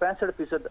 65%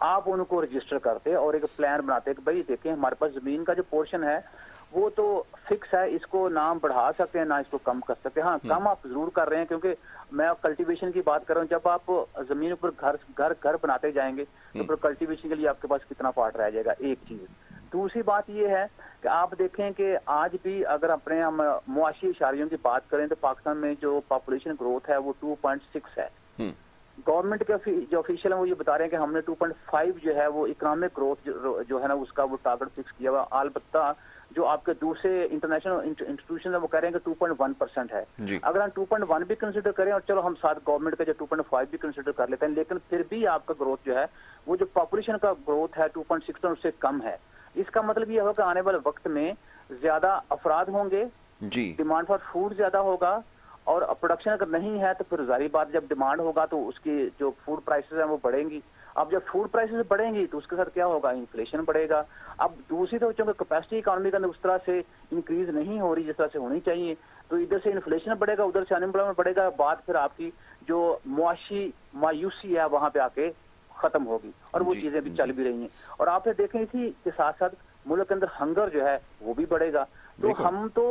آپ ان کو رجسٹر کرتے اور ایک پلان بناتے کہ بھائی دیکھیں ہمارے پاس زمین کا جو پورشن ہے وہ تو فکس ہے، اس کو نہ ہم بڑھا سکتے ہیں نہ اس کو کم کر سکتے ہیں. ہاں کم آپ ضرور کر رہے ہیں، کیونکہ میں کلٹیویشن کی بات کر رہا ہوں. جب آپ زمین پر گھر بناتے جائیں گے تو پھر کلٹیویشن کے لیے آپ کے پاس کتنا پارٹ رہ جائے گا، ایک چیز. دوسری بات یہ ہے کہ آپ دیکھیں کہ آج بھی اگر اپنے ہم معاشی اشاریوں کی بات کریں تو پاکستان میں جو پاپولیشن گروتھ ہے وہ 2.6 ہے. گورنمنٹ کے جو آفیشیل ہیں وہ یہ بتا رہے ہیں کہ ہم نے 2.5 جو ہے وہ اکنامک گروتھ جو ہے نا اس کا وہ ٹارگٹ فکس کیا ہوا. البتہ جو آپ کے دوسرے انٹرنیشنل انسٹیٹیوشن ہیں وہ کہہ رہے ہیں کہ 2.1% ہے. اگر ہم 2.1 بھی کنسیڈر کریں اور چلو ہم ساتھ گورنمنٹ کا جو 2.5 بھی کنسیڈر کر لیتے ہیں، لیکن پھر بھی آپ کا گروتھ جو ہے وہ جو پاپولیشن کا گروتھ ہے 2.6 اس سے کم ہے. اس کا مطلب یہ ہوگا کہ آنے والے وقت میں زیادہ افراد ہوں گے، ڈیمانڈ فار فوڈ زیادہ ہوگا، اور پروڈکشن اگر نہیں ہے تو پھر ظاہری بات جب ڈیمانڈ ہوگا تو اس کی جو فوڈ پرائسز ہیں وہ بڑھیں گی. اب جب فوڈ پرائسز بڑھیں گی تو اس کے ساتھ کیا ہوگا، انفلیشن بڑھے گا. اب دوسری طرف چونکہ کیپیسٹی اکانومی کے اندر اس طرح سے انکریز نہیں ہو رہی جس طرح سے ہونی چاہیے، تو ادھر سے انفلیشن بڑھے گا، ادھر سے انمپلائمنٹ بڑھے گا. بات پھر آپ کی جو معاشی مایوسی ہے وہاں پہ آ کے ختم ہوگی، اور وہ چیزیں بھی چل بھی رہی ہیں. اور آپ نے دیکھیں اسی کے ساتھ ساتھ ملک کے اندر ہنگر جو ہے وہ بھی بڑھے گا. تو ہم تو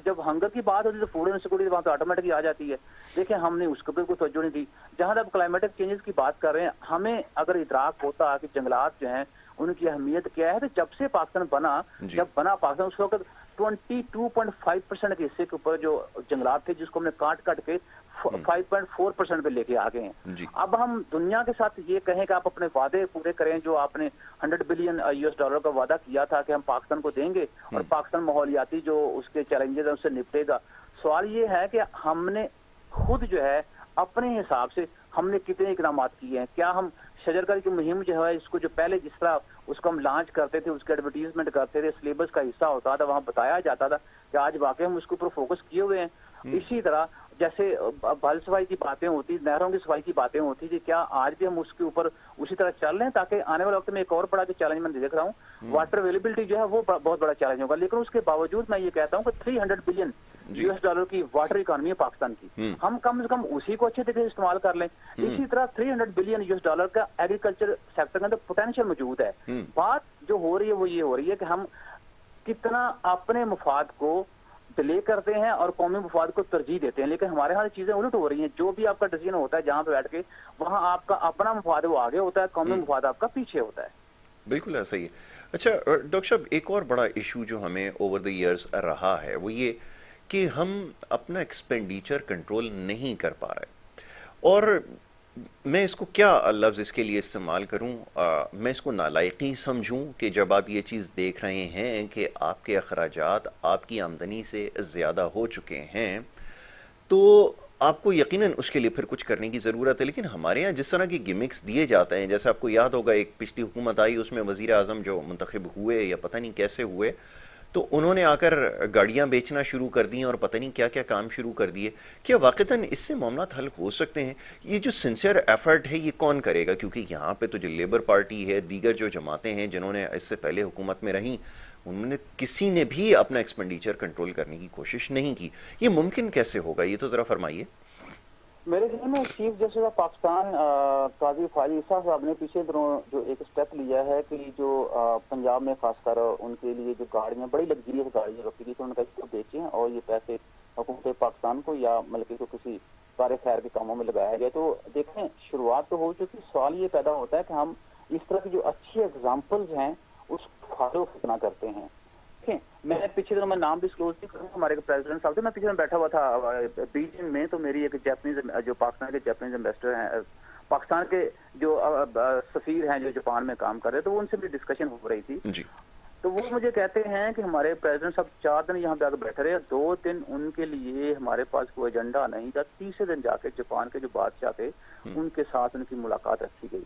جب ہنگر کی بات ہوتی ہے تو فوڈ انسیکورٹی وہاں تو آٹومیٹکلی آ جاتی ہے. دیکھیں ہم نے اس کو بھی کوئی توجہ نہیں دی. جہاں تک کلائمیٹک چینجز کی بات کر رہے ہیں، ہمیں اگر ادراک ہوتا کہ جنگلات جو ہیں ان کی اہمیت کیا ہے، تو جب سے پاکستان بنا پاکستان اس وقت 22.5% کے حصے کے اوپر جو جنگلات تھے جس کو ہم نے کاٹ کے 5.4% پہ لے کے آ گئے ہیں. اب ہم دنیا کے ساتھ یہ کہیں کہ آپ اپنے وعدے پورے کریں، جو آپ نے $100 بلین کا وعدہ کیا تھا کہ ہم پاکستان کو دیں گے اور پاکستان ماحولیاتی جو اس کے چیلنجز ہیں اس سے نپٹے گا. سوال یہ ہے کہ ہم نے خود جو ہے اپنے حساب سے ہم نے کتنے اقدامات کیے ہیں. کیا ہم شجرکاری کی مہم جو ہے اس کو جو پہلے جس طرح اس کو ہم لانچ کرتے تھے، اس کے ایڈورٹیزمنٹ کرتے تھے، سلیبس کا حصہ ہوتا تھا، وہاں بتایا جاتا تھا کہ آج واقعی ہم اس کے اوپر فوکس کیے ہوئے ہیں. اسی طرح جیسے بال صفائی کی باتیں ہوتی، نہروں کی صفائی کی باتیں ہوتی کہ کیا آج بھی ہم اس کے اوپر اسی طرح چل رہے ہیں، تاکہ آنے والے وقت میں ایک اور بڑا جو چیلنج میں دیکھ رہا ہوں واٹر اویلیبلٹی جو ہے وہ بہت بڑا چیلنج ہوگا. لیکن اس کے باوجود میں یہ کہتا ہوں کہ $300 بلین کی واٹر اکانومی ہے پاکستان کی، ہم کم سے کم اسی کو اچھے طریقے سے استعمال کر لیں. اسی طرح $300 بلین کا ایگریکلچر سیکٹر کے اندر پوٹینشیل موجود ہے. بات جو ہو رہی ہے وہ یہ ہو رہی ہے کہ ہم کتنا اپنے مفاد کو ڈیلے کرتے ہیں اور قومی مفاد کو ترجیح دیتے ہیں. لیکن ہمارے ہاں چیزیں الٹ ہو رہی ہیں. جو بھی آپ کا ڈیسیژن ہوتا ہے جہاں پہ بیٹھ کے وہاں آپ کا اپنا مفاد وہ آگے ہوتا ہے، قومی مفاد آپ کا پیچھے ہوتا ہے. بالکل ایسا ہی ہے. اچھا ڈاکٹر صاحب، ایک اور بڑا ایشو جو ہمیں اوور دی ایئرز رہا ہے وہ یہ کہ ہم اپنا ایکسپینڈیچر کنٹرول نہیں کر پا رہے. اور میں اس کو کیا لفظ اس کے لیے استعمال کروں، میں اس کو نالائقی سمجھوں کہ جب آپ یہ چیز دیکھ رہے ہیں کہ آپ کے اخراجات آپ کی آمدنی سے زیادہ ہو چکے ہیں تو آپ کو یقیناً اس کے لیے پھر کچھ کرنے کی ضرورت ہے. لیکن ہمارے ہاں جس طرح کی گمکس دیے جاتے ہیں، جیسے آپ کو یاد ہوگا ایک پچھلی حکومت آئی، اس میں وزیر اعظم جو منتخب ہوئے یا پتہ نہیں کیسے ہوئے، تو انہوں نے آ کر گاڑیاں بیچنا شروع کر دیں اور پتہ نہیں کیا کیا کام شروع کر دیے. کیا واقعتاً اس سے معاملات حل ہو سکتے ہیں؟ یہ جو سنسیئر ایفرٹ ہے یہ کون کرے گا؟ کیونکہ یہاں پہ تو جو لیبر پارٹی ہے، دیگر جو جماعتیں ہیں جنہوں نے اس سے پہلے حکومت میں رہیں، انہوں نے کسی نے بھی اپنا ایکسپینڈیچر کنٹرول کرنے کی کوشش نہیں کی. یہ ممکن کیسے ہوگا؟ یہ تو ذرا فرمائیے. میرے ذہن میں چیف جسٹس آف پاکستان قاضی فائز عیسیٰ صاحب نے پیچھے دنوں جو ایک اسٹیپ لیا ہے کہ جو پنجاب میں خاص کر ان کے لیے جو گاڑیاں بڑی لگژریس گاڑیاں رکھی گئی تھی، ان کا اس کو بیچیں اور یہ پیسے حکومت پاکستان کو یا ملک کو کسی کار خیر کے کاموں میں لگایا گیا. تو دیکھیں شروعات تو ہو چکی. سوال یہ پیدا ہوتا ہے کہ ہم اس طرح کی جو اچھی ایگزامپلز ہیں اس کو فالو کتنا کرتے ہیں. میں پچھلے دنوں میں نام ڈسکلوز نہیں کروں، ہمارے پریزیڈنٹ صاحب تھے، میں پچھلے دن بیٹھا ہوا تھا بیجنگ میں، تو میری ایک جاپنیز جو پاکستان کے جاپنیز امبیسڈر ہیں، پاکستان کے جو سفیر ہیں جو جاپان میں کام کر رہے، تو وہ ان سے بھی ڈسکشن ہو رہی تھی. تو وہ مجھے کہتے ہیں کہ ہمارے پریزیڈنٹ صاحب 4 دن یہاں پہ آ کے بیٹھے رہے، 2 دن ان کے لیے ہمارے پاس کوئی ایجنڈا نہیں تھا. تیسرے دن جا کے جاپان کے جو بادشاہ تھے ان کے ساتھ ان کی ملاقات رکھی گئی.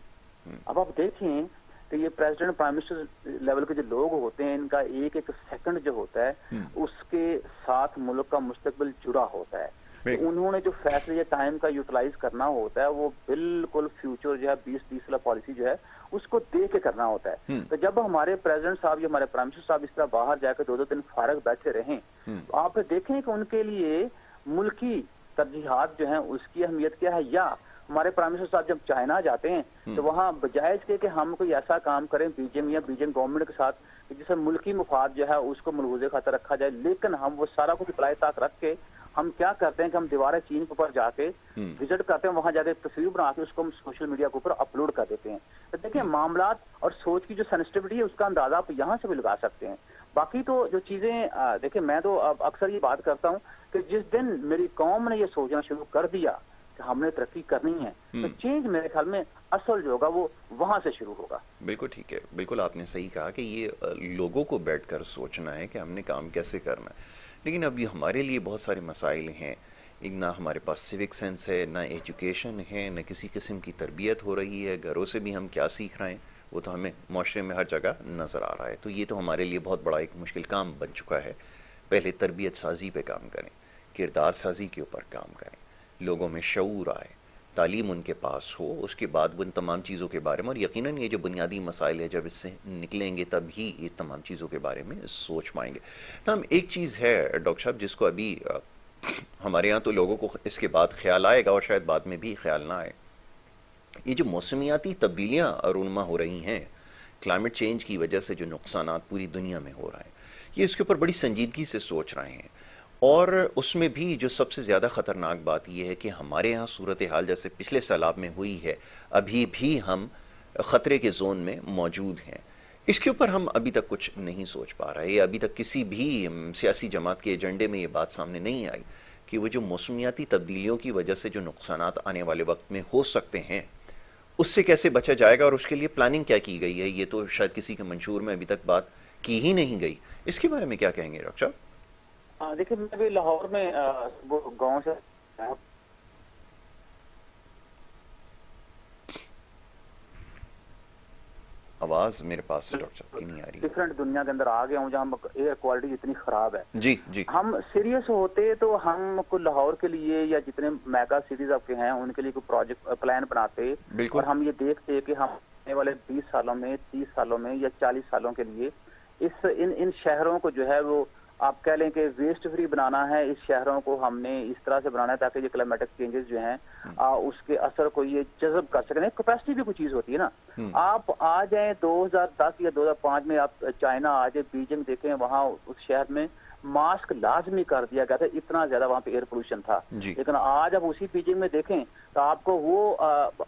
اب آپ دیکھیں کہ یہ پریزیڈنٹ پرائم منسٹر لیول کے جو لوگ ہوتے ہیں ان کا ایک ایک سیکنڈ جو ہوتا ہے اس کے ساتھ ملک کا مستقبل جڑا ہوتا ہے. تو انہوں نے جو فیصلے یا ٹائم کا یوٹیلائز کرنا ہوتا ہے وہ بالکل فیوچر جو ہے 20-30 سالہ پالیسی جو ہے اس کو دیکھ کے کرنا ہوتا ہے. تو جب ہمارے پریزیڈنٹ صاحب یا ہمارے پرائم منسٹر صاحب اس طرح باہر جا کے 2 دن فارغ بیٹھے رہیں تو آپ دیکھیں کہ ان کے لیے ملکی ترجیحات جو ہیں اس کی اہمیت کیا ہے، یا ہمارے پرائم منسٹر صاحب جب چائنا جاتے ہیں تو وہاں بجائے اس کے کہ ہم کوئی ایسا کام کریں بیجنگ یا بیجنگ گورنمنٹ کے ساتھ جسے ملکی مفاد جو ہے اس کو ملحوظ خاطر رکھا جائے، لیکن ہم وہ سارا کچھ اپلائی تک رکھ کے ہم کیا کرتے ہیں کہ ہم دیواریں چین کے اوپر جا کے وزٹ کرتے ہیں، وہاں جا کے تصویر بنا کے اس کو ہم سوشل میڈیا کے اوپر اپلوڈ کر دیتے ہیں. تو دیکھیں معاملات اور سوچ کی جو سینسٹیوٹی ہے اس کا اندازہ آپ یہاں سے بھی لگا سکتے ہیں. باقی تو جو چیزیں دیکھیں میں تو اب اکثر یہ بات کرتا ہوں کہ جس دن میری قوم نے یہ سوچنا شروع کر دیا کہ ہم نے ترقی کرنی ہے تو چینج میرے خیال میں اصل جو ہوگا وہ وہاں سے شروع ہوگا. بالکل ٹھیک ہے، بالکل آپ نے صحیح کہا کہ یہ لوگوں کو بیٹھ کر سوچنا ہے کہ ہم نے کام کیسے کرنا ہے. لیکن اب یہ ہمارے لیے بہت سارے مسائل ہیں، نہ ہمارے پاس سیوک سینس ہے، نہ ایجوکیشن ہے، نہ کسی قسم کی تربیت ہو رہی ہے. گھروں سے بھی ہم کیا سیکھ رہے ہیں وہ تو ہمیں معاشرے میں ہر جگہ نظر آ رہا ہے. تو یہ تو ہمارے لیے بہت بڑا ایک مشکل کام بن چکا ہے. پہلے تربیت سازی پہ کام کریں، کردار سازی کے اوپر کام کریں، لوگوں میں شعور آئے، تعلیم ان کے پاس ہو، اس کے بعد وہ ان تمام چیزوں کے بارے میں، اور یقیناً یہ جو بنیادی مسائل ہے جب اس سے نکلیں گے تب ہی یہ تمام چیزوں کے بارے میں سوچ پائیں گے. ہم ایک چیز ہے ڈاکٹر صاحب جس کو ابھی ہمارے یہاں تو لوگوں کو اس کے بعد خیال آئے گا اور شاید بعد میں بھی خیال نہ آئے، یہ جو موسمیاتی تبدیلیاں رونما ہو رہی ہیں کلائمیٹ چینج کی وجہ سے، جو نقصانات پوری دنیا میں ہو رہے ہیں، یہ اس کے اوپر بڑی سنجیدگی سے سوچ رہے ہیں. اور اس میں بھی جو سب سے زیادہ خطرناک بات یہ ہے کہ ہمارے ہاں صورتحال جیسے پچھلے سیلاب میں ہوئی ہے، ابھی بھی ہم خطرے کے زون میں موجود ہیں. اس کے اوپر ہم ابھی تک کچھ نہیں سوچ پا رہے. ابھی تک کسی بھی سیاسی جماعت کے ایجنڈے میں یہ بات سامنے نہیں آئی کہ وہ جو موسمیاتی تبدیلیوں کی وجہ سے جو نقصانات آنے والے وقت میں ہو سکتے ہیں اس سے کیسے بچا جائے گا اور اس کے لیے پلاننگ کیا کی گئی ہے. یہ تو شاید کسی کے منشور میں ابھی تک بات کی ہی نہیں گئی. اس کے بارے میں کیا کہیں گے ڈاکٹر صاحب؟ دیکھیں میں بھی لاہور میں گاؤں سے آواز میرے پاس سے ڈاکٹر صاحب کی نہیں آ رہی. ڈفرینٹ دنیا کے اندر آ گیا ہوں جہاں ایئر کوالٹی اتنی خراب ہے. جی جی. ہم سیریس ہوتے تو ہم کو لاہور کے لیے یا جتنے میگا سٹیز آپ کے ہیں ان کے لیے کوئی پروجیکٹ پلان بناتے اور ہم یہ دیکھتے کہ ہم آنے والے 20 سالوں میں 30 سالوں میں یا 40 سالوں کے لیے ان شہروں کو جو ہے وہ آپ کہہ لیں کہ ویسٹ فری بنانا ہے. اس شہروں کو ہم نے اس طرح سے بنانا ہے تاکہ یہ کلائمیٹک چینجز جو ہیں اس کے اثر کو یہ جذب کر سکیں. کیپیسٹی بھی کوئی چیز ہوتی ہے نا. آپ آ جائیں 2010 یا 2005 میں آپ چائنا آ جائیں، بیجنگ دیکھیں، وہاں اس شہر میں ماسک لازمی کر دیا گیا تھا، اتنا زیادہ وہاں پہ ایئر پولوشن تھا. لیکن آج آپ اسی بیجنگ میں دیکھیں تو آپ کو وہ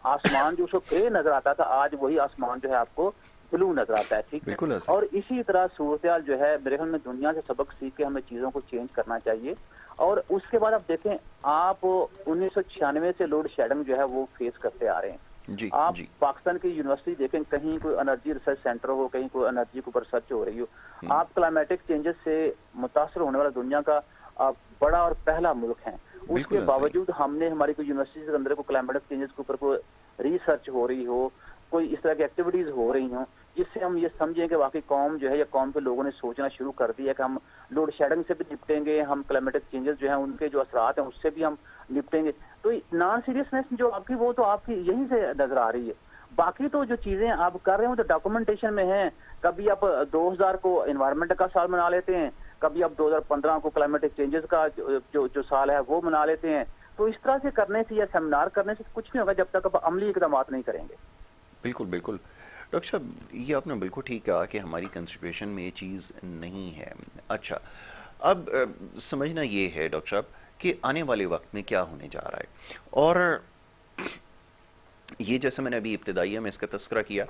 آسمان جو اس کو گرے نظر آتا تھا آج وہی آسمان جو ہے آپ کو بلو نظر آتا ہے. ٹھیک ہے. اور اسی طرح صورتحال جو ہے میرے خیال میں دنیا سے سبق سیکھ کے ہمیں چیزوں کو چینج کرنا چاہیے. اور اس کے بعد آپ دیکھیں آپ 1996 سے لوڈ شیڈنگ جو ہے وہ فیس کرتے آ رہے ہیں. آپ پاکستان کی یونیورسٹی دیکھیں، کہیں کوئی انرجی ریسرچ سینٹر ہو، کہیں کوئی انرجی کے اوپر ریسرچ ہو رہی ہو. آپ کلائمیٹک چینجز سے متاثر ہونے والا دنیا کا بڑا اور پہلا ملک ہیں. اس کے باوجود ہم نے ہماری کوئی یونیورسٹی کے اندر کوئی کلائمیٹک چینجز کے اوپر کوئی ریسرچ ہو رہی ہو، کوئی اس طرح کی ایکٹیویٹیز ہو رہی ہوں جس سے ہم یہ سمجھیں کہ واقعی قوم جو ہے یا قوم کے لوگوں نے سوچنا شروع کر دیا کہ ہم لوڈ شیڈنگ سے بھی نپٹیں گے، ہم کلائمیٹک چینجز جو ہیں ان کے جو اثرات ہیں اس سے بھی ہم نپٹیں گے. تو نان سیریسنیس جو آپ کی وہ تو آپ کی یہیں سے نظر آ رہی ہے. باقی تو جو چیزیں آپ کر رہے ہوں تو ڈاکومنٹیشن میں ہیں. کبھی آپ 2000 کو انوائرمنٹ کا سال منا لیتے ہیں، کبھی آپ 2015 کو کلائمیٹک چینجز کا جو سال ہے وہ منا لیتے ہیں. تو اس طرح سے کرنے سے یا سیمینار کرنے سے کچھ نہیں ہوگا جب تک آپ عملی اقدامات نہیں کریں گے. بالکل بالکل ڈاکٹر صاحب، یہ آپ نے بالکل ٹھیک کہا کہ ہماری کنسٹیٹیوشن میں یہ چیز نہیں ہے. اچھا، اب سمجھنا یہ ہے ڈاکٹر صاحب کہ آنے والے وقت میں کیا ہونے جا رہا ہے. اور یہ جیسے میں نے ابھی ابتدائیہ میں اس کا تذکرہ کیا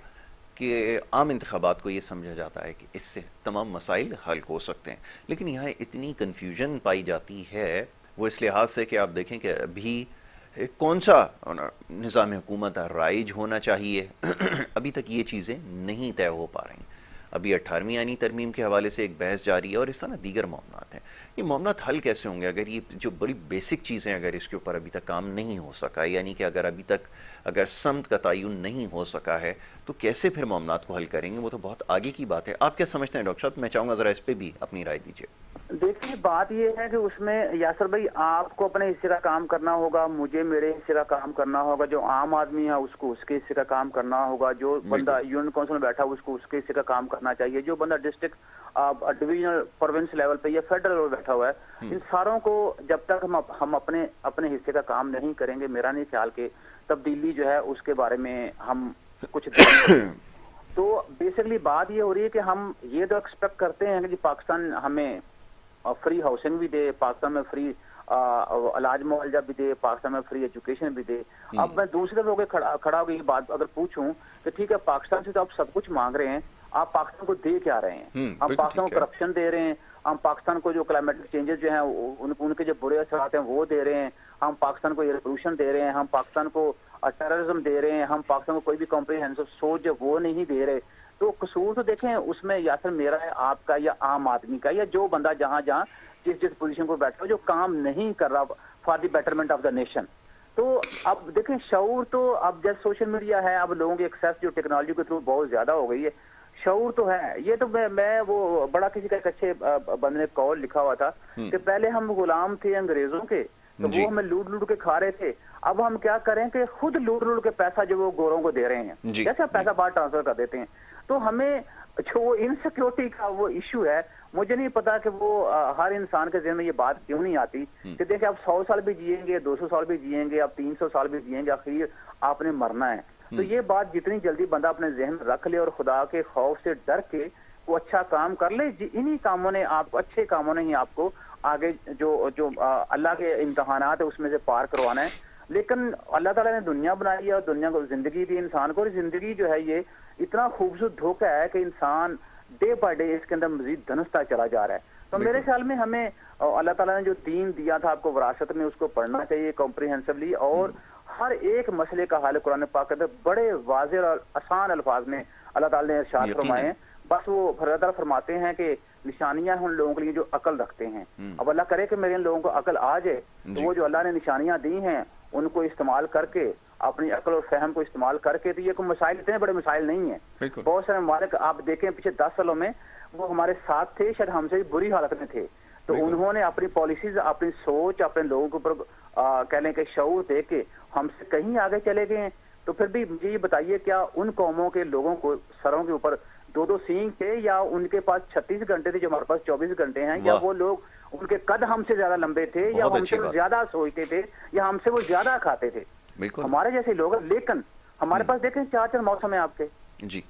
کہ عام انتخابات کو یہ سمجھا جاتا ہے کہ اس سے تمام مسائل حل ہو سکتے ہیں، لیکن یہاں اتنی کنفیوژن پائی جاتی ہے وہ اس لحاظ سے کہ آپ دیکھیں کہ ابھی کون سا نظام حکومت رائج ہونا چاہیے ابھی تک یہ چیزیں نہیں طے ہو پا رہی. ابھی 18ویں آئینی ترمیم کے حوالے سے ایک بحث جاری ہے اور اس طرح دیگر معاملات ہیں. یہ معاملات حل کیسے ہوں گے اگر یہ جو بڑی بیسک چیزیں اگر اس کے اوپر ابھی تک کام نہیں ہو سکا، یعنی کہ اگر ابھی تک اگر سمت کا تعین نہیں ہو سکا ہے تو کیسے پھر معاملات کو حل کریں گے؟ وہ تو بہت آگے کی بات ہے. آپ کیا سمجھتے ہیں ڈاکٹر صاحب؟ میں چاہوں گا ذرا اس پہ بھی اپنی رائے دیجیے. دیکھیے بات یہ ہے کہ اس میں یاسر بھائی آپ کو اپنے حصے کا کام کرنا ہوگا، مجھے میرے حصے کا کام کرنا ہوگا، جو عام آدمی ہے اس کو اس کے حصے کا کام کرنا ہوگا، جو بندہ یونین کونسل میں بیٹھا اس کو اس کے حصے کا کام کرنا چاہیے، جو بندہ ڈسٹرکٹ ڈویژنل پروونس لیول پہ یا فیڈرل لیول بیٹھا ہوا ہے، ان ساروں کو جب تک ہم اپنے حصے کا کام نہیں کریں گے، میرا نہیں خیال کہ تبدیلی جو ہے اس کے بارے میں ہم کچھ دیکھ سکیں۔ تو بیسکلی بات یہ ہو رہی ہے کہ ہم یہ تو ایکسپیکٹ کرتے ہیں کہ جی پاکستان ہمیں فری ہاؤسنگ بھی دے، پاکستان میں فری علاج معالجہ بھی دے، پاکستان میں فری ایجوکیشن بھی دے۔ اب میں دوسرے لوگوں کے کھڑا ہو کے یہ بات اگر پوچھوں کہ ٹھیک ہے پاکستان سے تو آپ سب کچھ مانگ رہے ہیں، آپ پاکستان کو دے کیا رہے ہیں؟ ہم بالکل پاکستان ٹھیک کو ہے۔ کرپشن دے رہے ہیں، ہم پاکستان کو جو کلائمیٹک چینجز جو ہیں ان کے جو برے اثرات ہیں وہ دے رہے ہیں، ہم پاکستان کو ایئر پولوشن دے رہے ہیں، ہم پاکستان کو ٹیررزم دے رہے ہیں، ہم پاکستان کو کوئی بھی کمپریہنسو سوچ جو وہ نہیں دے رہے۔ تو قصور تو دیکھیں اس میں یا پھر میرا ہے، آپ کا، یا عام آدمی کا، یا جو بندہ جہاں جس پوزیشن کو بیٹھا ہو جو کام نہیں کر رہا for the betterment of the nation. تو اب دیکھیں شعور تو اب جیسے سوشل میڈیا ہے، اب لوگوں کی ایکسیس جو ٹیکنالوجی کے تھرو بہت زیادہ ہو گئی ہے، شعور تو ہے۔ یہ تو میں وہ بڑا کسی کا ایک اچھے بندے نے کال لکھا ہوا تھا کہ پہلے ہم غلام تھے انگریزوں کے، تو وہ ہمیں لوٹ لوٹ کے کھا رہے تھے، اب ہم کیا کریں کہ خود لوٹ لوٹ کے پیسہ جو وہ گوروں کو دے رہے ہیں، جیسے پیسہ باہر ٹرانسفر کر دیتے ہیں۔ تو ہمیں جو وہ انسیکیورٹی کا وہ ایشو ہے، مجھے نہیں پتا کہ وہ ہر انسان کے ذہن میں یہ بات کیوں نہیں آتی کہ دیکھیں آپ 100 سال بھی جیئیں گے، 200 سال بھی جیئیں گے، آپ 300 سال بھی جیئیں گے، آخر آپ نے مرنا ہے۔ تو یہ بات جتنی جلدی بندہ اپنے ذہن میں رکھ لے اور خدا کے خوف سے ڈر کے وہ اچھا کام کر لے، انہی کاموں نے آپ کو، اچھے کاموں نے ہی آپ کو آگے جو اللہ کے امتحانات ہے اس میں سے پار کروانا ہے۔ لیکن اللہ تعالیٰ نے دنیا بنائی ہے اور دنیا کو زندگی دی انسان کو، اور زندگی جو ہے یہ اتنا خوبصورت دھوکہ ہے کہ انسان ڈے بائی ڈے اس کے اندر مزید دھنستا چلا جا رہا ہے۔ تو میرے خیال میں ہمیں اللہ تعالیٰ نے جو دین دیا تھا آپ کو وراثت میں، اس کو پڑھنا چاہیے کمپریہنسولی، اور ہر ایک مسئلے کا حل قرآن پاک کے اندر بڑے واضح اور آسان الفاظ میں اللہ تعالیٰ نے ارشاد فرمائے ہیں۔ بس وہ اللہ تعالیٰ فرماتے ہیں کہ نشانیاں ہیں ان لوگوں کے لیے جو عقل رکھتے ہیں۔ اب اللہ کرے کہ میرے ان لوگوں کو عقل آ جائے تو وہ جو اللہ نے نشانیاں دی ہیں ان کو استعمال کر کے، اپنی عقل اور فہم کو استعمال کر کے، تو یہ کوئی مسائل اتنے بڑے مسائل نہیں ہیں۔ بہت سارے ممالک آپ دیکھیں پچھلے 10 سالوں میں وہ ہمارے ساتھ تھے، شاید ہم سے بھی بری حالت میں تھے، تو انہوں نے اپنی پالیسیز، اپنی سوچ، اپنے لوگوں کے اوپر کہہ لیں کہ شعور دے کے ہم سے کہیں آگے چلے گئے ہیں۔ تو پھر بھی مجھے یہ بتائیے کیا ان قوموں کے لوگوں کو سروں کے اوپر 2 سینگ تھے، یا ان کے پاس 36 گھنٹے تھے جو ہمارے پاس 24 گھنٹے ہیں، یا وہ لوگ ان کے قد ہم سے زیادہ لمبے تھے، یا ہم سے زیادہ سوچتے تھے، یا ہم سے وہ زیادہ کھاتے تھے، ہمارے جیسے لوگ ہیں۔ لیکن ہمارے پاس دیکھیں 4 موسم ہیں آپ کے،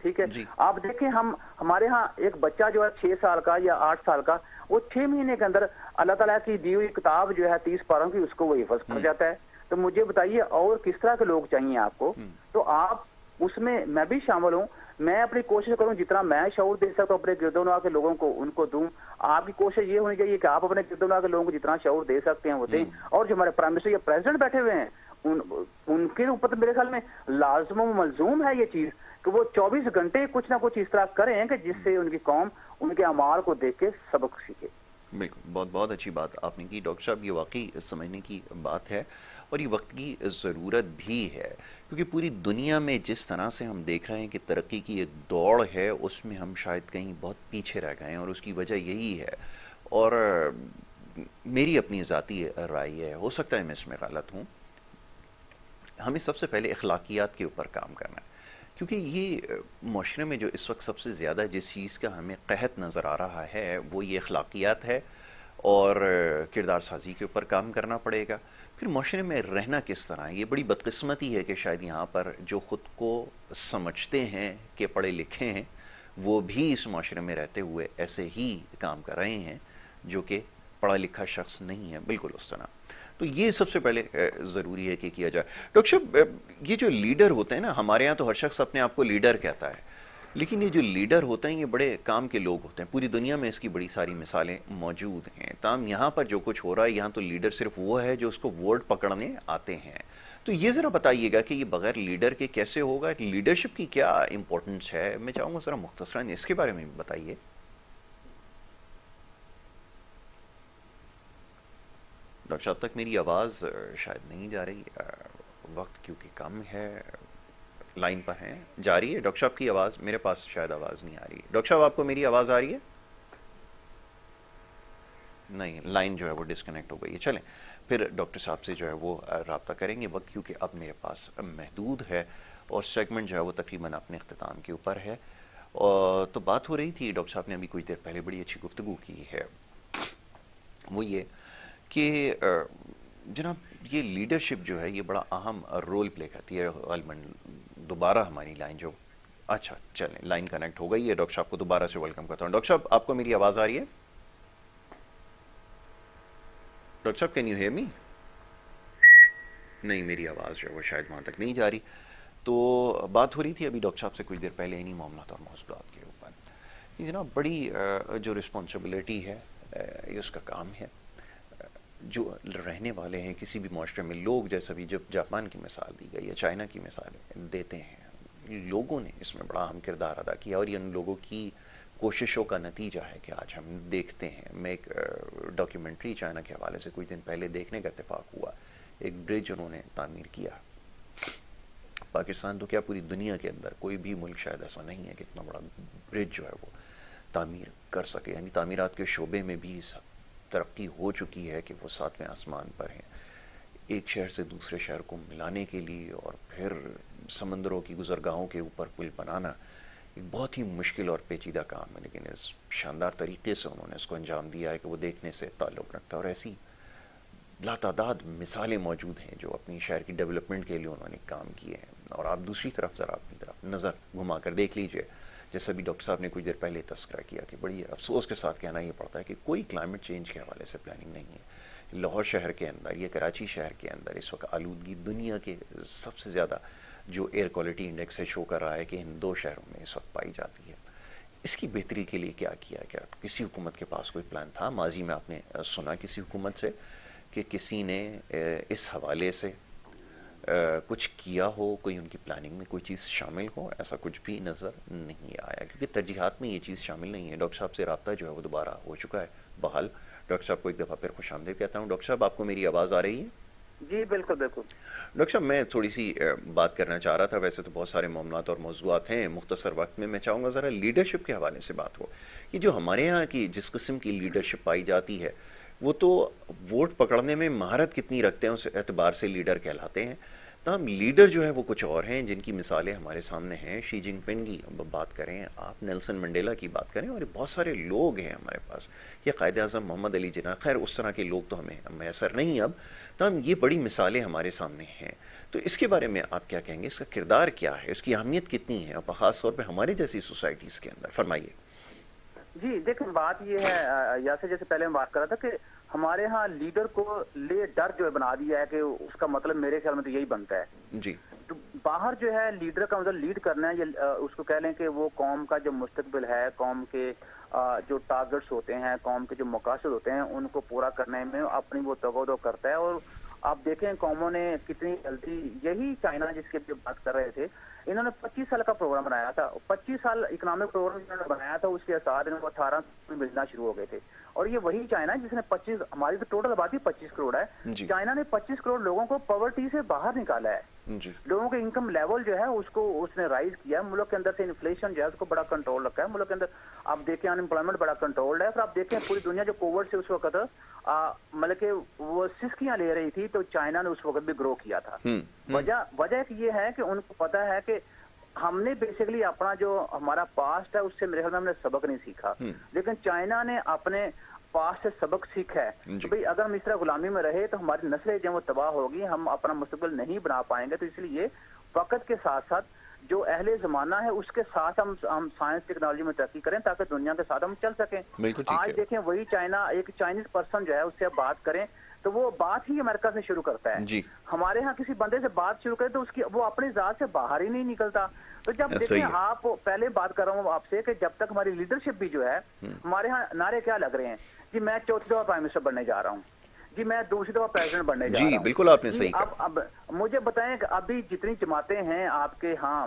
ٹھیک ہے، آپ دیکھیں ہمارے ہاں ایک بچہ جو ہے 6 سال کا یا 8 سال کا، وہ 6 مہینے کے اندر اللہ تعالیٰ کی دی ہوئی کتاب جو ہے 30 پاروں کی، اس کو وہ حفظ کر جاتا ہے۔ تو مجھے بتائیے اور کس طرح کے لوگ چاہیے آپ کو؟ تو آپ اس میں بھی شامل ہوں، میں اپنی کوشش کروں جتنا میں شعور دے سکتا ہوں اپنے گرد و نواح کے لوگوں کو ان کو دوں۔ آپ کی کوشش یہ ہونی چاہیے کہ آپ اپنے گرد و نواح کے لوگوں کو جتنا شعور دے سکتے ہیں وہ دیں، اور جو ہمارے پرائم منسٹر یا پریزیڈنٹ بیٹھے ہوئے ہیں ان کے اوپر تو میرے خیال میں لازم و ملزوم ہے یہ چیز کہ وہ 24 گھنٹے کچھ نہ کچھ اس طرح کریں کہ جس سے ان کی قوم ان کے اعمال کو دیکھ کے سبق سیکھے۔ بالکل، بہت بہت اچھی بات آپ نے کی ڈاکٹر صاحب، یہ واقعی سمجھنے کی بات ہے اور یہ وقت کی ضرورت بھی ہے، کیونکہ پوری دنیا میں جس طرح سے ہم دیکھ رہے ہیں کہ ترقی کی ایک دوڑ ہے، اس میں ہم شاید کہیں بہت پیچھے رہ گئے ہیں، اور اس کی وجہ یہی ہے۔ اور میری اپنی ذاتی رائے ہے، ہو سکتا ہے میں اس میں غلط ہوں، ہمیں سب سے پہلے اخلاقیات کے اوپر کام کرنا ہے، کیونکہ یہ معاشرے میں جو اس وقت سب سے زیادہ جس چیز کا ہمیں قحط نظر آ رہا ہے وہ یہ اخلاقیات ہے، اور کردار سازی کے اوپر کام کرنا پڑے گا۔ پھر معاشرے میں رہنا کس طرح ہے، یہ بڑی بدقسمتی ہے کہ شاید یہاں پر جو خود کو سمجھتے ہیں کہ پڑھے لکھے ہیں، وہ بھی اس معاشرے میں رہتے ہوئے ایسے ہی کام کر رہے ہیں جو کہ پڑھا لکھا شخص نہیں ہے، بالکل اس طرح۔ تو یہ سب سے پہلے ضروری ہے کہ کیا جائے۔ ڈاکٹر صاحب، یہ جو لیڈر ہوتے ہیں نا، ہمارے ہاں تو ہر شخص اپنے آپ کو لیڈر کہتا ہے، لیکن یہ جو لیڈر ہوتے ہیں یہ بڑے کام کے لوگ ہوتے ہیں، پوری دنیا میں اس کی بڑی ساری مثالیں موجود ہیں۔ تاہم یہاں پر جو کچھ ہو رہا ہے، یہاں تو لیڈر صرف وہ ہے جو اس کو ووٹ پکڑنے آتے ہیں۔ تو یہ ذرا بتائیے گا کہ یہ بغیر لیڈر کے کیسے ہوگا، لیڈرشپ کی کیا امپورٹنس ہے؟ میں چاہوں گا ذرا مختصراً اس کے بارے میں بتائیے۔ ڈاکٹر صاحب تک میری آواز شاید نہیں جا رہی، وقت کیونکہ کم ہے، لائن پر ہیں، جا رہی ہے ڈاکٹر صاحب کی آواز؟ میرے پاس شاید آواز نہیں آ رہی ہے۔ ڈاکٹر صاحب آپ کو میری آواز آ رہی ہے؟ نہیں، لائن جو ہے وہ ڈسکنیکٹ ہو گئی ہے۔ چلیں پھر ڈاکٹر صاحب سے جو ہے وہ رابطہ کریں گے، وقت کیونکہ اب میرے پاس محدود ہے اور سیگمنٹ جو ہے وہ تقریباً اپنے اختتام کے اوپر ہے۔ تو بات ہو رہی تھی، ڈاکٹر صاحب نے ابھی کچھ دیر پہلے بڑی اچھی گفتگو کی ہے، وہ یہ کہ جناب یہ لیڈرشپ جو ہے یہ بڑا اہم رول پلے کرتی ہے غالباً. دوبارہ ہماری لائن جو اچھا چلیں لائن کنیکٹ ہو گئی ہے. ڈاکٹر صاحب کو دوبارہ سے ویلکم کرتا ہوں. ڈاکٹر صاحب آپ کو میری آواز آ رہی ہے؟ ڈاکٹر صاحب کین یو ہیئر می؟ نہیں میری آواز جو ہے وہ شاید وہاں تک نہیں جا رہی. تو بات ہو رہی تھی ابھی ڈاکٹر صاحب سے کچھ دیر پہلے انہی معاملات اور موضوعات کے اوپر. یہ جناب بڑی جو رسپانسبلٹی ہے یہ اس کا کام ہے. جو رہنے والے ہیں کسی بھی معاشرے میں لوگ جیسا بھی جب جاپان کی مثال دی گئی یا چائنا کی مثال دیتے ہیں لوگوں نے اس میں بڑا اہم کردار ادا کیا اور یہ ان لوگوں کی کوششوں کا نتیجہ ہے کہ آج ہم دیکھتے ہیں. میں ایک ڈاکیومنٹری چائنا کے حوالے سے کچھ دن پہلے دیکھنے کا اتفاق ہوا. ایک برج انہوں نے تعمیر کیا. پاکستان تو کیا پوری دنیا کے اندر کوئی بھی ملک شاید ایسا نہیں ہے کہ اتنا بڑا برج جو ہے وہ تعمیر کر سکے. یعنی تعمیرات کے شعبے میں بھی ترقی ہو چکی ہے کہ وہ 7ویں آسمان پر ہیں. ایک شہر سے دوسرے شہر کو ملانے کے لیے اور پھر سمندروں کی گزرگاہوں کے اوپر پل بنانا ایک بہت ہی مشکل اور پیچیدہ کام ہے. لیکن اس شاندار طریقے سے انہوں نے اس کو انجام دیا ہے کہ وہ دیکھنے سے تعلق رکھتا ہے. اور ایسی لاتعداد مثالیں موجود ہیں جو اپنی شہر کی ڈیولپمنٹ کے لیے انہوں نے کام کیے ہیں. اور آپ دوسری طرف ذرا اپنی طرف نظر گھما کر دیکھ لیجئے جیسا بھی ڈاکٹر صاحب نے کچھ دیر پہلے تذکرہ کیا کہ بڑی افسوس کے ساتھ کہنا یہ پڑتا ہے کہ کوئی کلائمیٹ چینج کے حوالے سے پلاننگ نہیں ہے. لاہور شہر کے اندر یا کراچی شہر کے اندر اس وقت آلودگی دنیا کے سب سے زیادہ جو ایئر کوالٹی انڈیکس ہے شو کر رہا ہے کہ ان 2 شہروں میں اس وقت پائی جاتی ہے. اس کی بہتری کے لیے کیا کیا کیا کسی حکومت کے پاس کوئی پلان تھا؟ ماضی میں آپ نے سنا کسی حکومت سے کہ کسی نے اس حوالے سے کچھ کیا ہو، کوئی ان کی پلاننگ میں کوئی چیز شامل ہو؟ ایسا کچھ بھی نظر نہیں آیا کیونکہ ترجیحات میں یہ چیز شامل نہیں ہے. ڈاکٹر صاحب سے رابطہ جو ہے وہ دوبارہ ہو چکا ہے بحال. ڈاکٹر صاحب کو ایک دفعہ پھر خوش آمدید کہتا ہوں. ڈاکٹر صاحب آپ کو میری آواز آ رہی ہے؟ جی بالکل بالکل. ڈاکٹر صاحب میں تھوڑی سی بات کرنا چاہ رہا تھا. ویسے تو بہت سارے معاملات اور موضوعات ہیں. مختصر وقت میں چاہوں گا ذرا لیڈرشپ کے حوالے سے بات ہو. یہ جو ہمارے ہاں کی جس قسم کی لیڈرشپ پائی جاتی ہے وہ تو ووٹ پکڑنے میں مہارت کتنی رکھتے ہیں اس اعتبار سے لیڈر کہلاتے ہیں. تاہم لیڈر جو ہے وہ کچھ اور ہیں جن کی مثالیں ہمارے سامنے ہیں. شی جن پنگ کی بات کریں آپ، نیلسن منڈیلا کی بات کریں، اور بہت سارے لوگ ہیں ہمارے پاس. یہ قائد اعظم محمد علی جناح، خیر اس طرح کے لوگ تو ہمیں میسر نہیں اب. تاہم یہ بڑی مثالیں ہمارے سامنے ہیں. تو اس کے بارے میں آپ کیا کہیں گے؟ اس کا کردار کیا ہے؟ اس کی اہمیت کتنی ہے اور خاص طور پہ ہمارے جیسی سوسائٹیز کے اندر؟ فرمائیے. جی دیکھیں بات یہ ہے یاسر جیسے پہلے میں بات کر رہا تھا کہ ہمارے ہاں لیڈر کو لے ڈر جو ہے بنا دیا ہے کہ اس کا مطلب میرے خیال میں تو یہی بنتا ہے. جی تو باہر جو ہے لیڈر کا مطلب لیڈ کرنا ہے، یہ اس کو کہہ لیں کہ وہ قوم کا جو مستقبل ہے، قوم کے جو ٹارگٹس ہوتے ہیں، قوم کے جو مقاصد ہوتے ہیں ان کو پورا کرنے میں اپنی وہ توغو کرتا ہے. اور آپ دیکھیں قوموں نے کتنی جلدی، یہی چائنا جس کی بات کر رہے تھے، انہوں نے 25 سال کا پروگرام بنایا تھا. 25 سال اکنامک پروگرام انہوں نے بنایا تھا، اس کے اثار ان کو 18 میں ملنا شروع ہو گئے تھے. اور یہ وہی چائنا جس نے 25، ہماری تو ٹوٹل آبادی 25 کروڑ ہے، جی چائنا نے 25 کروڑ لوگوں کو پاورٹی سے باہر نکالا ہے. جی لوگوں کے انکم لیول جو ہے اس کو اس نے رائز کیا ہے. ملک کے اندر سے انفلیشن جو ہے اس کو بڑا کنٹرول رکھا ہے. ملک کے اندر آپ دیکھیں ان امپلائمنٹ بڑا کنٹرول ہے. پھر آپ دیکھیں پوری دنیا جو کووڈ سے اس وقت مطلب کہ وہ سسکیاں لے رہی تھی تو چائنا نے اس وقت بھی گرو کیا تھا. وجہ یہ ہے کہ ان کو پتا ہے کہ ہم نے بیسیکلی اپنا جو ہمارا پاسٹ ہے اس سے میرے خیال میں ہم نے سبق نہیں سیکھا، لیکن چائنا نے اپنے پاسٹ سے سبق سیکھا ہے. تو بھئی اگر ہم اس طرح غلامی میں رہے تو ہماری نسلیں جو وہ تباہ ہوگی، ہم اپنا مستقبل نہیں بنا پائیں گے. تو اس لیے وقت کے ساتھ ساتھ جو اہل زمانہ ہے اس کے ساتھ ہم سائنس ٹیکنالوجی میں ترقی کریں تاکہ دنیا کے ساتھ ہم چل سکیں. آج دیکھیں وہی چائنا، ایک چائنیز پرسن جو ہے اس سے بات کریں تو وہ بات ہی امریکہ سے شروع کرتا ہے. ہمارے ہاں کسی بندے سے بات شروع کرے تو اس کی وہ اپنی ذات سے باہر ہی نہیں نکلتا. تو جب دیکھیں آپ پہلے بات کر رہا ہوں آپ سے کہ جب تک ہماری لیڈرشپ بھی جو ہے، ہمارے ہاں نعرے کیا لگ رہے ہیں جی میں 4تھی دفعہ پرائم منسٹر بننے جا رہا ہوں، جی میں 2ری دفعہ پریزیڈنٹ بننے جا رہا ہوں. بالکل آپ نے جی صحیح کہا. اب مجھے بتائیں کہ ابھی جتنی جماعتیں ہیں آپ کے ہاں،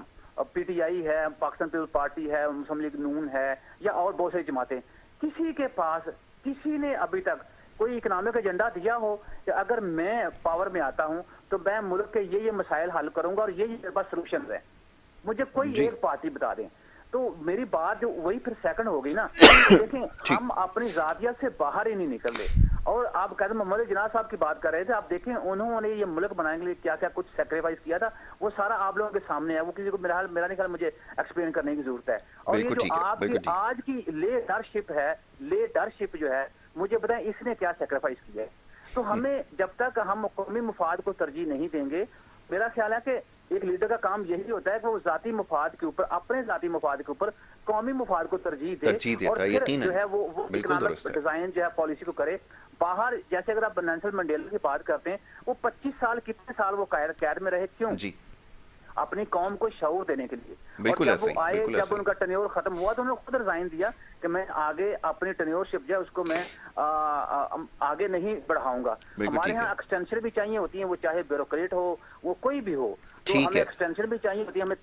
پی ٹی آئی ہے، پاکستان پیپلز پارٹی ہے، مسلم لیگ نون ہے، یا اور بہت ساری جماعتیں، کسی کے پاس کسی نے ابھی تک کوئی اکنامک ایجنڈا دیا ہو کہ اگر میں پاور میں آتا ہوں تو میں ملک کے یہ مسائل حل کروں گا اور یہ میرے پاس سولوشنز ہیں؟ مجھے کوئی ایک پارٹی بتا دیں. تو میری بات جو وہی پھر سیکنڈ ہو گئی نا. دیکھیں ہم اپنی ذاتیت سے باہر ہی نہیں نکل رہے. اور آپ کہتے ہیں محمد جناح صاحب کی بات کر رہے تھے، آپ دیکھیں انہوں نے یہ ملک بنانے کے لیے کیا کیا کچھ سیکریفائس کیا تھا، وہ سارا آپ لوگوں کے سامنے ہے. وہ کسی کو میرا نہیں خیال مجھے ایکسپلین کرنے کی ضرورت ہے. اور یہ جو آپ کی آج کی لیڈرشپ ہے، لیڈرشپ جو ہے مجھے بتائیں اس نے کیا سیکریفائس کیا ہے. تو ہمیں جب تک ہم قومی مفاد کو ترجیح نہیں دیں گے، میرا خیال ہے کہ ایک لیڈر کا کام یہی ہوتا ہے کہ وہ ذاتی مفاد کے اوپر، اپنے ذاتی مفاد کے اوپر قومی مفاد کو ترجیح دے اور پھر جو ہے وہ اکنامک ڈیزائن جو ہے پالیسی کو کرے. باہر جیسے اگر آپ نیلسن منڈیلا کی بات کرتے ہیں، وہ 25 سال کتنے سال وہ قید میں رہے، کیوں؟ اپنی قوم کو شعور دینے کے لیے. اور جب وہ آئے، جب ان کا ٹینیور ختم ہوا تو انہوں نے خود ریزائن دیا کہ میں آگے اپنی ٹینیور شپ جو ہے اس کو میں آگے نہیں بڑھاؤں گا. ہمارے ہاں ایکسٹینشن بھی چاہیے ہوتی ہیں، وہ چاہے بیوروکریٹ ہو، وہ کوئی بھی ہو، تو ہمیں ایکسٹینشن بھی چاہیے ہوتی ہے. ہمیں